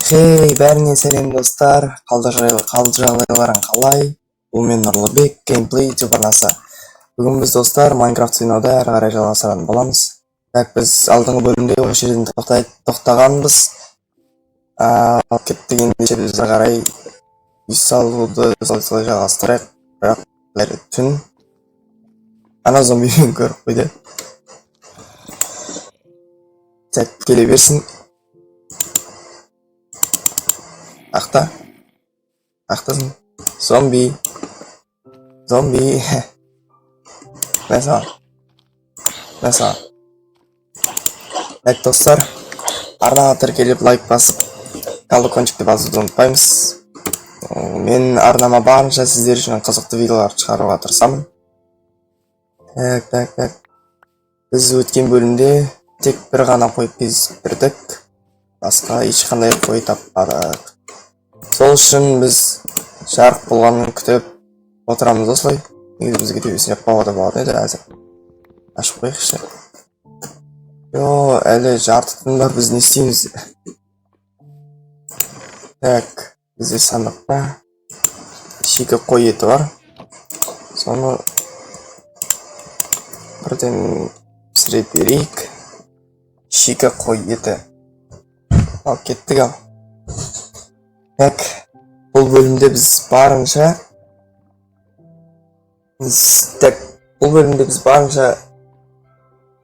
Хей, бәріне сәлем достар, қалжалайларың қалай? Бұл мен Нұрлыбек, геймплей YouTube арнасы. Бүгін біз достар Майнкрафт ойнауда әрі қарай жалғастыратын боламыз. Так, біз алдыңғы бөлімде осы жерден тоқтағанбыз. Ал кеттік ендеше біз қарай үй салуды солай жалғастырайық. Бірақ бәрі түн. Ана зомбимен көріп қойды. Так, келе берсін. Ақтасын. Зомби. Мәсаған. Так, достар, арнаға тіркеліп лайк басып, колокольчикті басуды ұмытпаймыз. Мен арнама барынша сіздер үшін қызықты видеолар шығаруға тырысамын. Так. Біз өткен бөлімде тек бір ғана қой кездесіп бердік. Басқа ешқандай қой таппадық. Сол үшін біз жарық болғанын күтіп отырамыз осылай. Негізі бізге төбесін жаппауға да болады еді әзір. Ашып қойықшы. Әлі жарты түн бар, біз не істейміз? Так, бізде сандықта шикі қой еті бар. Соны бірден пісіре берейік. Шикі қой еті. Ал кеттік ал. Так, бұл бөлімде біз барынша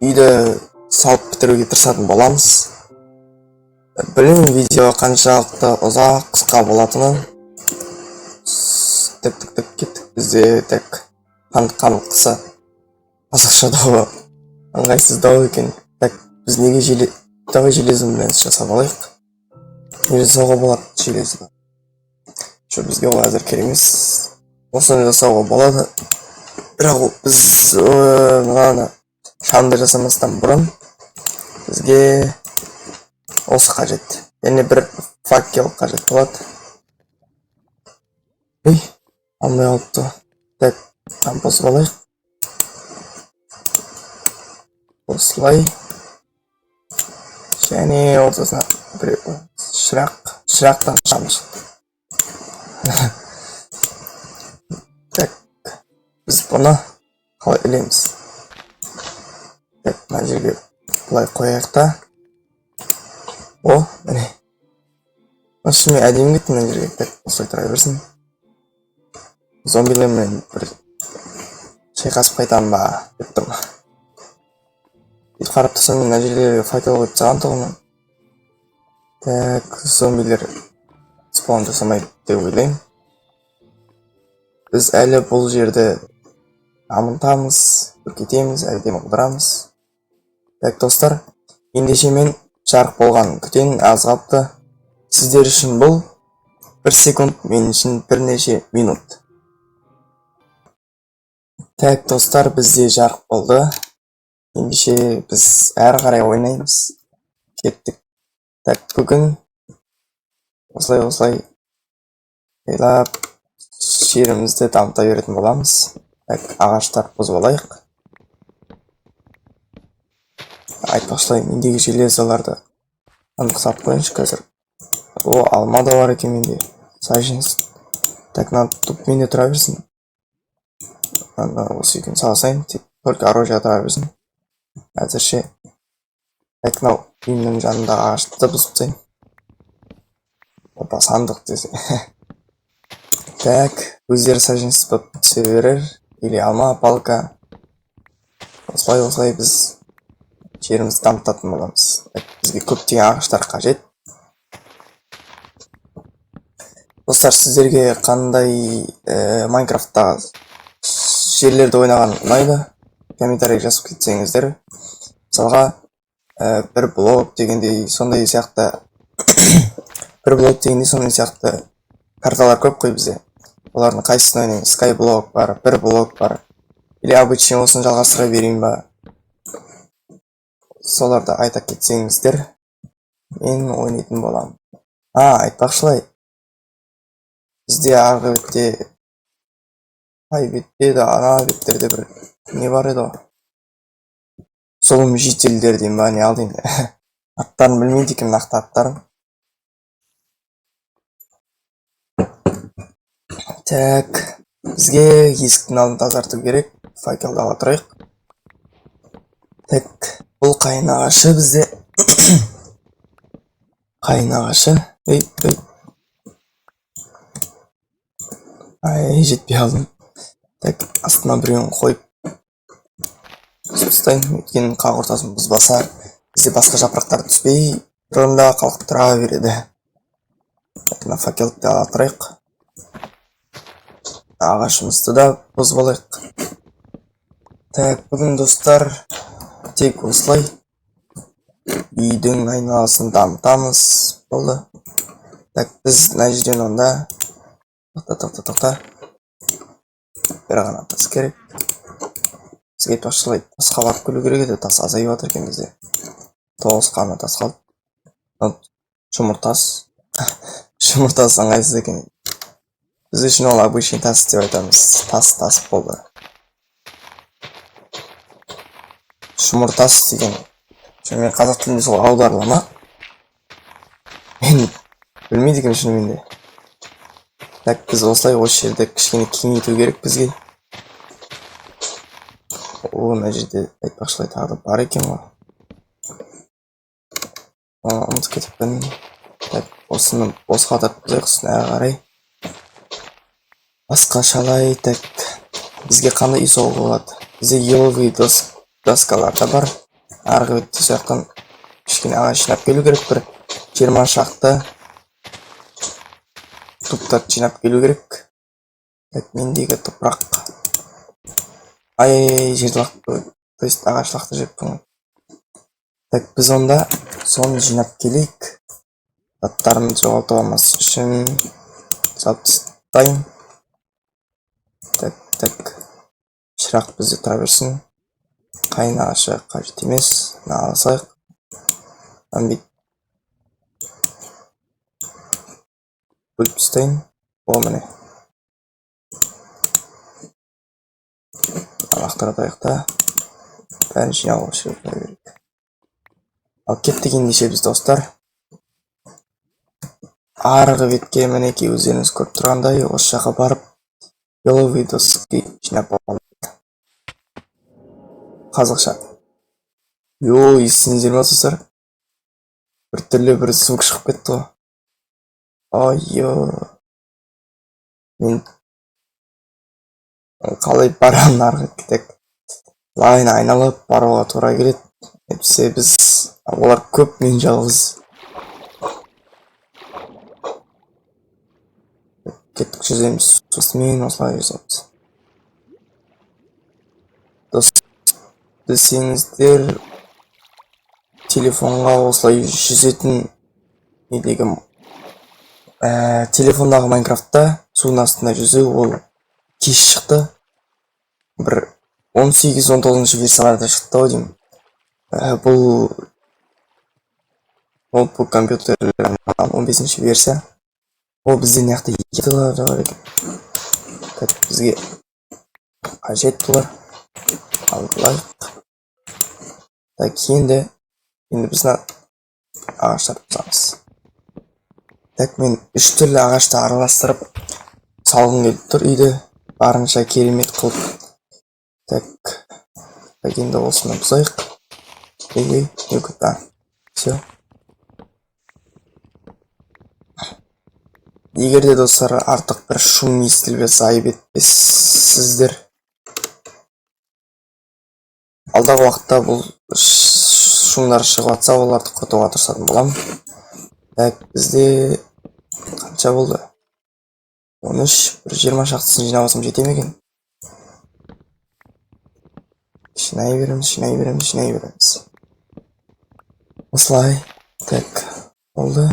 үйді салып бітіруге тырысатын боламыз. Білмеймін видео қаншалықты ұзақ қысқа болатынын. Кеттік бізде так қандыққысы қазақшадағы ыңғайсыздау екен. Так, біз неге железімді жасап алайық? Не жасауға болады железді? Бізге ол әзір керек емес. Осыны жасауға болады. Бірақ біз мынаны шамды жасамастан бұрын бізге осы қажет. Яғни бір факел қажет болады. Алмай қалыпты. Так, қосып алайық. Осылай. Және ортасына шырақтан шам шықты. Так, біз бұны қалай ілеміз? Так, мына жерге бұлай қояйық та. Міне. Шынымен әдемі кетті мына жерге. Так, осылай тұра берсін. Зомбилермен бір шайқасып қайтамын ба деп тұрмын. Қарап тұрсам, мына жерлерге факел қойып тастаған тұғымын. Так, зомбилер спаун жасамайды деп ойлаймын. Біз әлі бұл жерді амынтамыз, үркетеміз, әлі демалдырамыз. Так, достар, ендеше мен жарық болғанын күтейін, аз қалыпты. Сіздер үшін бұл 1 секунд, мен үшін бірнеше минут. Так, достар, бізде жарық болды. Ендеше біз әрі қарай ойнаймыз. Кеттік. Так, бүгін осылай ойлап жерімізді дамыта беретін боламыз. Так, ағаштар бұзып алайық. Айтпақшылай, мендегі железаларды анықтап қойыншы қазір. Алма да бар екен менде. Саженс. Так, туп менде тұра берсін. Осы үйден салсайын, только оружие тұра берсін. Әзірше. Так, мынау үйімнің жанындағы ағашты бұзып тастайын. Сандық десе. Так, өздері саженсіз болып түсе берер. Или алма, палка. Осылай біз жерімізді дамытатын боламыз. Бізге көптеген ағаштар қажет. Достар, сіздерге қандай Майнкрафттағы жерлерді ойнаған ұнайды? Комментарий жазып кетсеңіздер. Мысалға, бір блок дегендей сондай сияқты карталар көп қой бізде. Олардың қайсысын ойнайын? Skyblock бар, бір блок бар. Или обычный осын жалғастыра берейін ба? Соларды айта кетсеңіздер, мен ойнайтын боламын. Айтпақшылай. Бізде арғы бетте, бетте да, ана беттерде бір не бар еді о? Зұлым жителдер дейін ба, не алдың? Аттарын білмейді екен, нақты аттарын. Так, бізге есіктің алдын тазарту керек. Факелді ала тұрайық. Так, бұл қайын ағашы бізде. Қайын ағашы. Ай, жетпей алдым. Так, астына біреуін қойып ұстайын. Өйткені қақ ортасын бұзбаса, бізде басқа жапырақтар түспей, бір орында қалқып тұра береді. Так, мына факелді ала тұрайық. Ағашымызды да бұзып алайық. Так, бүгін достар тек осылай үйдің айналасын дамытамыз. Болды. Так, біз мына жерден онда тоқта. Бір ғана тас керек. Бізге тасшылайды. Тасқа барып келу керек еді. Тас азайып жатыр екен бізде. 9 қана тас қалды. Жұмыртас. Жұмыртас ыңғайсыз екен. Біз үшін ол обычный тас деп айтамыз. Тас болды. Жұмыртас деген. Мен қазақ тілінде сол аударылама. Мен білмейді екен шынымен де. Так, біз осылай осы жерді кішкене кеңейту керек бізге. Мына жерде айтпақшылай тағы бар екен ғой. Ұмытып кетіппін. Так, осыны босқа тартқызайық, үстіне ары қарай. Басқашалай. Так, бізге қандай үй соғуға болады? Бізде еловый доскалар да бар. Арғы бетте сояқтан кішкене ағаш жинап келу керек. Бір 20 шақты туптарды жинап келу керек. Так, мендегі топырақ. Ай, жерді лақты. То есть ағаш лақты жеппін. Так, біз онда соны жинап келейік. Заттарымды жоғалтып алмас үшін салып тастайын. Так. Шырақ бізде тұра берсін. Қайын ағашы қажет емес. Алсайық. Бүйт. Бөліп тастайын. Міне. Лақтыратайық та. Бәрін жинауға керек. Ал кеттік ендеше біз достар. Арғы бетке мінеки өздеріңіз көріп тұрғандай осы жаққа барып еловый доски жинап алып. Қазақша. Есіңіздер ме достар? Бір түрлі бір звук шығып кетті ғой. Айо. Мен қалай барамын арғы бетке. Лайын айналып баруға тура келеді. Әйтпесе біз олар көп, мен жалғыз. Кеттік жүземіз. Сосын осылай жүземіз. Десеңіздер телефонға осылай жүзетін недегі телефондағы Майнкрафтта судың астында жүзу ол кеш шықты. Бір 18-19 версияларда шықты ау деймін. Бұл ноутбук компьютерлердің 15 версия. Ол бізден яқты етілер бар екен. Так, бізге қажет бұлар. Алғылайық. Так, енді біздің ағаштарды бұзамыз. Так, мен 3 түрлі ағашты араластырып салғым келіп тұр үйді. Барынша керемет қылып. Так, енді осыны бұзайық. Не көпті. Все. Егер де достар артық бір шум естілбес, айып етпессіздер. Алдағы уақытта бұл шумдар шығып атса, оларды құртуға тырысатын болам. Так, бізде қанша болды? 13, бір 20 шақтысын жинап алсам жете ме екен? Жинай береміз. Осылай. Так, болды.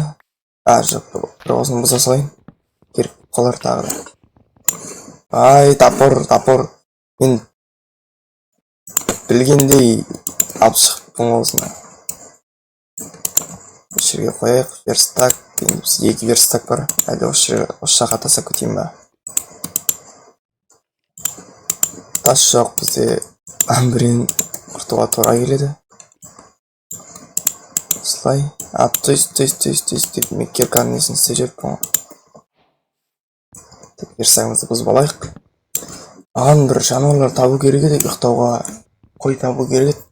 Жоқ, бір осыны бұза салайын. Керек қолар тағы да. Ай, тапыр. Мен білгендей алып шығыппын осыны. Осы жерге қояйық. Верстак. Енді біз 2 верстак бар. Әлі осы жаққа таса көтейін ба. Тас жоқ бізде. Біреуін құртуға тура келеді. Осылай. То есть, мен керканың несін істеп жүріппін ғой. Бұйырсаңызды бұзып алайық. Маған бір жануарлар табу керек еді, ұйықтауға қой табу керек еді.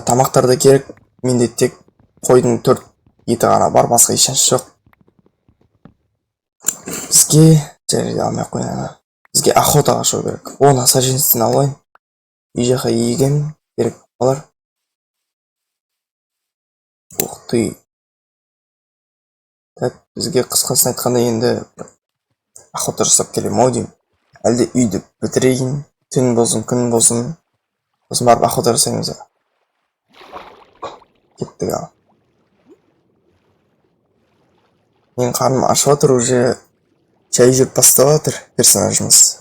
Тамақтар да керек. Менде тек қойдың 4 еті ғана бар, басқа ешнәрсе жоқ. Бізге жарайды алмай ақ қояйын. Бізге охотаға шығу керек. Оны саженістен алайын. Үй жаққа егем керек болар. Ух ты. Так, бізге қысқасын айтқанда енді охота жасап келем ау деймін. Әлде үйді бітірейін, түн болсын, күн болсын. Сосын барып охота жасаймыз. Кеттік ал. Мен қарным ашып отыр, уже чай жеп бастап отыр персонажымыз.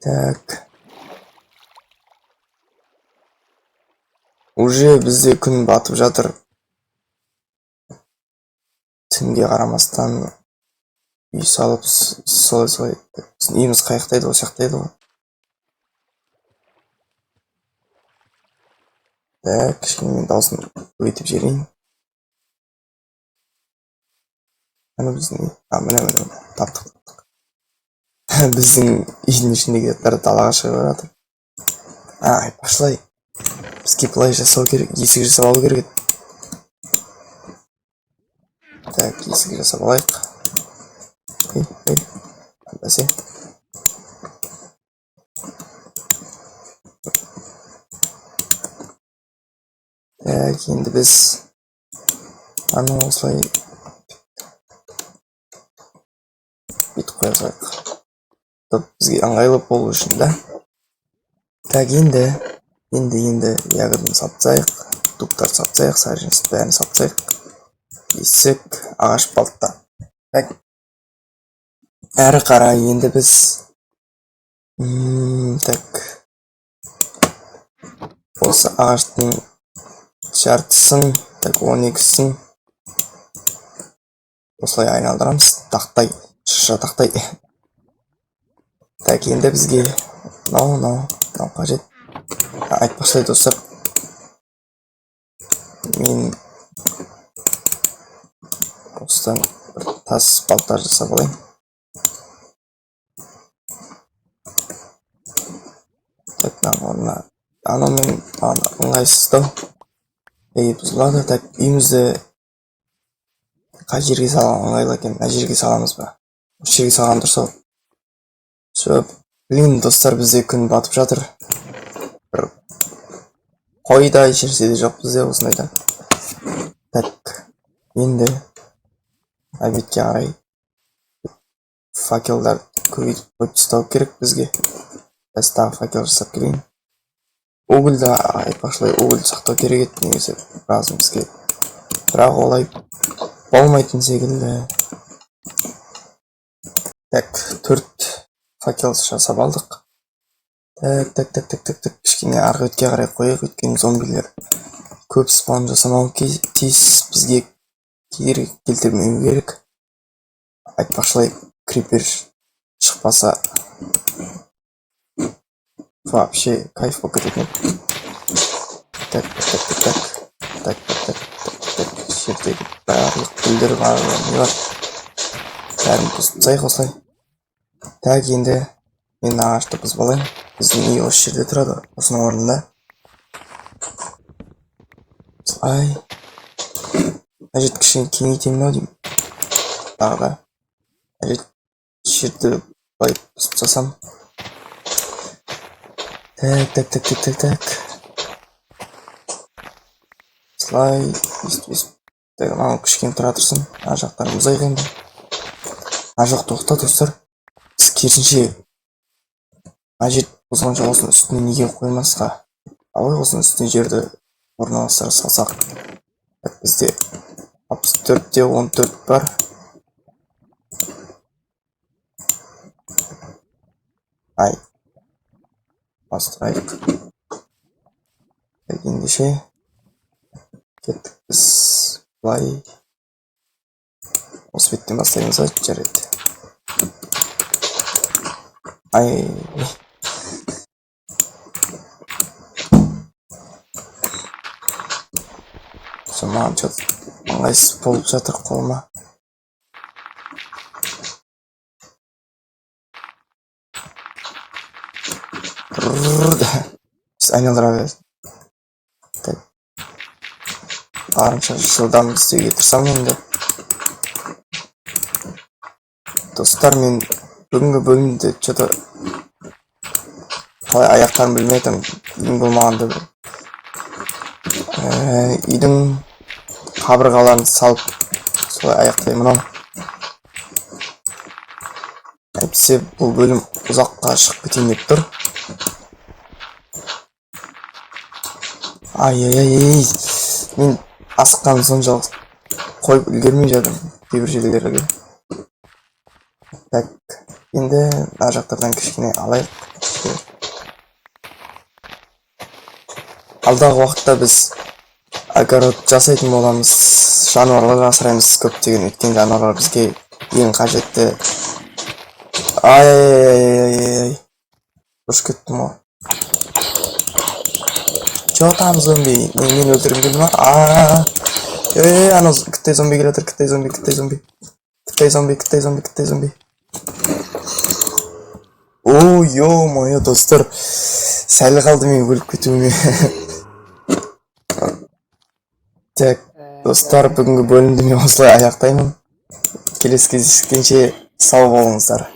Так. Уже бізде күн батып жатыр. Түнге қарамастан үй салып солай. Біздің үйіміз қаяқтайды, осы жақтайды ғой. Так, кішкене мен дауысын өйтіп жіберейін. Ана біздің үй. Міне, таптық. Біздің үйдің ішіндегі заттар далаға шығып жатыр. Айтпақшылай. Бізге былай жасау керек, есік жасап алу керек еді. Так, есік жасап алайық. Бәсе. Так, енді біз аны осылай бүйтіп қоя салайық. Бізге ыңғайлы болу үшін да. Так, енді ягодын сатсайық, туптар сатсайық, саженсті бәрін сатсайық. Есік, ағаш балта. Так, әрі қарай енді біз так, осы ағаштың жартысын, так, 12-сін осылай айналдырамыз. Тақтай, шыша тақтай. Так, енді бізге мынау қажет. Айтпақшылай достар, мен осыдан бір тас балта жасап алайын. Так, анаумен ыңғайсыздау. Бұзылады. Так, үйімізді қай жерге салған ыңғайлы екен? Мына жерге саламыз ба? Осы жерге салған дұрыс ау. Блин, достар, бізде күн батып жатыр. Бір қойда ешнәрсе де жоқ бізде осындайда. Так, енді обедке қарай факелдар көбейтіп қойып тастау керек бізге. Біз тағы факел жасап келейін. Угілді айтпақшылай угілді сақтау керек еді немесе біразын бізге. Бірақ олай болмайтын секілді. Так, 4 факел жасап алдық. Так, кішкене арғы өтке қарай қойық, өткен зомбилер көп спаун жасамау тиіс, бізге кедергі келтірмеу керек. Айтпақшылай крипер шықпаса вообще кайф болып кететін. Так, жердегі барлық гүлдер бар, не бар, бәрін бұзып осылай. Так, енді мен ағашты бұзып алайын. Біздің үй осы жерде тұрады, осының орнында. Слай. Әжет кішкене кеңейтемін ау деймін. Тағы да. Әжет жерді былай бұзып тастасам. Так. Слай. Так, мынау кішкене тұра тұрсын. Ана жақтарын бұзайық енді. Ана жақ тоқта достар. Біз керісінше әжет бұзғанша осының үстіне неге қоймасқа? Алай осының үстіне жерді орналастыра салсақ. Бізде 64-те 14 бар. Бастырайық. Ендеше кеттік біз былай. Осы беттен бастаймыз ба? Жарайды. Маған ыңғайсыз болып жатыр қолыма. Biz aynalara ver. Так. Barınça жылдам істеуге тырысамын енді. Достар, мен бүгінгі бөлімді что-то қалай аяқтарын білмей жатырмын. Үйдің болмағанда үйдің қабырғаларын салып солай аяқтаймын. Мынау әйтпесе бұл бөлім ұзаққа шығып кетейін деп тұр. Ай, мен асыққаным соншалық қойып үлгермей жатырмын кейбір жерлерге. Так, енді ар жақтардан кішкене алайық. Алдағы уақытта біз огород жасайтын боламыз, жануарлар асыраймыз көптеген, өткен жануарлар бізге ең қажетті. Ай, ұшып кеттім ғой. Чё там зомби? Мен өлтіргім келді ма? Анау кіттай зомби келе жатыр, кіттай зомби. О, ё-моё, достар, сәл қалды мен өліп кетуіме. Так, достар, бүгінгі бөлімді мен осылай аяқтаймын. Келесі кездескенше сау болыңыздар.